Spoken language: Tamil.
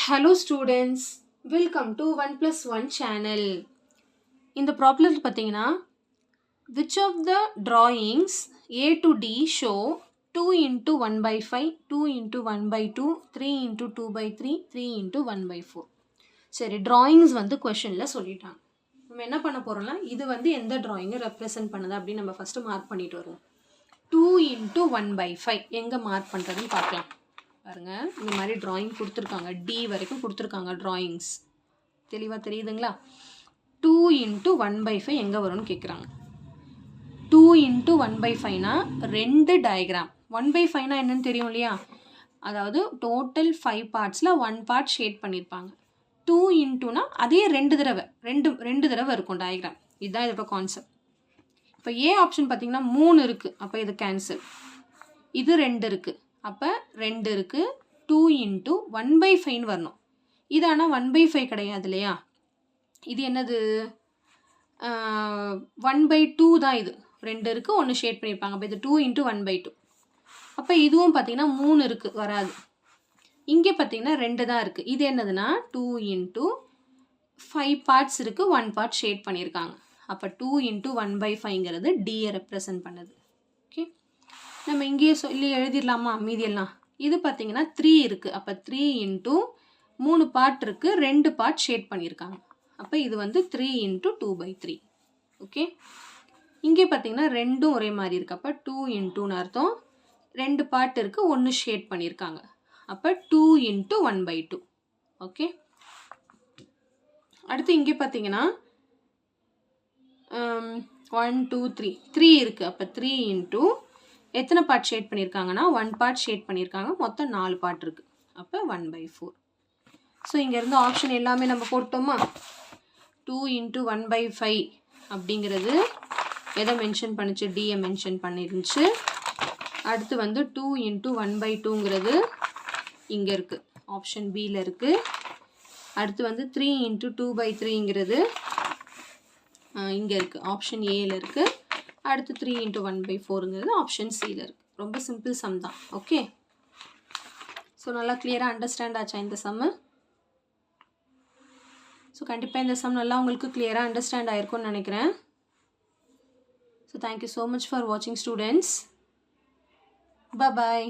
Hello students, welcome to 1 plus 1 channel. இந்த problem பார்த்தீங்கன்னா which of the drawings A to D show 2 into 1 by 5, 2 into 1 by 2, 3 into 2 by 3, 3 into 1 by 4. சரி drawings வந்து questionல சொல்லிட்டாங்க. நம்ம என்ன பண்ண போறோம்னா இது வந்து எந்த drawing ரெப்ரசன்ட் பண்ணுது அப்படின்னு நம்ம ஃபர்ஸ்ட் மார்க் பண்ணிட்டு வருவோம். 2 into 1 by 5 எங்க மார்க் பண்றதுன்னு பார்க்கலாம். பாருங்க இந்த மாதிரி drawing கொடுத்துருக்காங்க, D வரைக்கும் கொடுத்துருக்காங்க drawings. தெளிவா தெரியுதுங்களா? 2 into 1 by 5 எங்க வரும்னு கேட்குறாங்க. 2 into 1 by 5னா ரெண்டு டயக்ராம். 1 by 5னா என்னன்னு தெரியும் இல்லையா? அதாவது டோட்டல் 5 பார்ட்ஸில் 1 பார்ட் ஷேட் பண்ணியிருப்பாங்க. 2 இன்ட்டுனா அதே ரெண்டு தடவை இருக்கும் டயக்ராம். இதுதான் இதோட கான்செப்ட். இப்போ ஏ ஆப்ஷன் பார்த்தீங்கன்னா 3 இருக்குது, அப்போ இது கேன்சல். இது 2 இருக்குது, அப்போ 2 இருக்குது. 2 இன்ட்டு 1 by 5 வரணும். இது ஆனால் 1 by 5 கிடையாது இல்லையா? இது என்னது? 1 by 2 தான். இது 2 இருக்குது, 1 ஷேட் பண்ணியிருப்பாங்க. அப்போ இது 2 இன்ட்டு 1 by 2. அப்போ இதுவும் பார்த்தீங்கன்னா 3 இருக்குது, வராது. இங்கே பார்த்தீங்கன்னா 2 தான் இருக்குது. இது என்னதுன்னா 2 இன்ட்டு 5 பார்ட்ஸ் இருக்குது, 1 பார்ட் ஷேட் பண்ணியிருக்காங்க. அப்போ 2 இன்ட்டு 1 by 5ங்கிறது டியை ரெப்ரசன்ட் பண்ணுது. ஓகே, நம்ம இங்கேயே சொல்லி எழுதிடலாமா மீதியெல்லாம்? இது பார்த்தீங்கன்னா 3 இருக்குது, அப்போ 3 இன்ட்டு 3 பார்ட் இருக்குது, 2 பார்ட் ஷேட் பண்ணியிருக்காங்க. அப்போ இது வந்து 3 இன்ட்டு 2 by 3. ஓகே, இங்கே பார்த்தீங்கன்னா ரெண்டும் ஒரே மாதிரி இருக்குது. அப்போ 2 இன்ட்டுன்னு அர்த்தம். 2 பார்ட் இருக்குது, 1 ஷேட் பண்ணியிருக்காங்க. அப்போ 2 இன்ட்டு 1 by 2. ஓகே, அடுத்து இங்கே பார்த்தீங்கன்னா 1 2 3 இருக்குது. அப்போ 3 இன்ட்டு எத்தனை பார்ட் ஷேட் பண்ணியிருக்காங்கன்னா 1 பார்ட் ஷேட் பண்ணியிருக்காங்க. மொத்தம் 4 பார்ட் இருக்குது. அப்போ 1 by 4. ஸோ இங்கேருந்து ஆப்ஷன் எல்லாமே நம்ம போட்டோமா? 2 இன்ட்டு 1 by 5 அப்படிங்கிறது எதை மென்ஷன் பண்ணிச்சு? டியை மென்ஷன் பண்ணிருந்துச்சு. அடுத்து வந்து 2 இன்ட்டு 1 by 2ங்கிறது இங்கே இருக்குது, ஆப்ஷன் பியில் இருக்குது. அடுத்து வந்து 3 இன்ட்டு 2 by 3ங்கிறது இங்கே இருக்குது, ஆப்ஷன் ஏயில் இருக்குது. அடுத்து 3 இன்ட்டு 1 by 4ங்கிறது ஆப்ஷன் சியில் இருக்குது. ரொம்ப சிம்பிள் சம் தான். ஓகே, ஸோ நல்லா கிளியராக அண்டர்ஸ்டாண்ட் ஆச்சா இந்த சம்மு? ஸோ கண்டிப்பாக இந்த சம் நல்லா உங்களுக்கு கிளியராக அண்டர்ஸ்டாண்ட் ஆயிருக்கும்னு நினைக்கிறேன். So thank you so much for வாட்சிங் ஸ்டூடெண்ட்ஸ். Bye bye.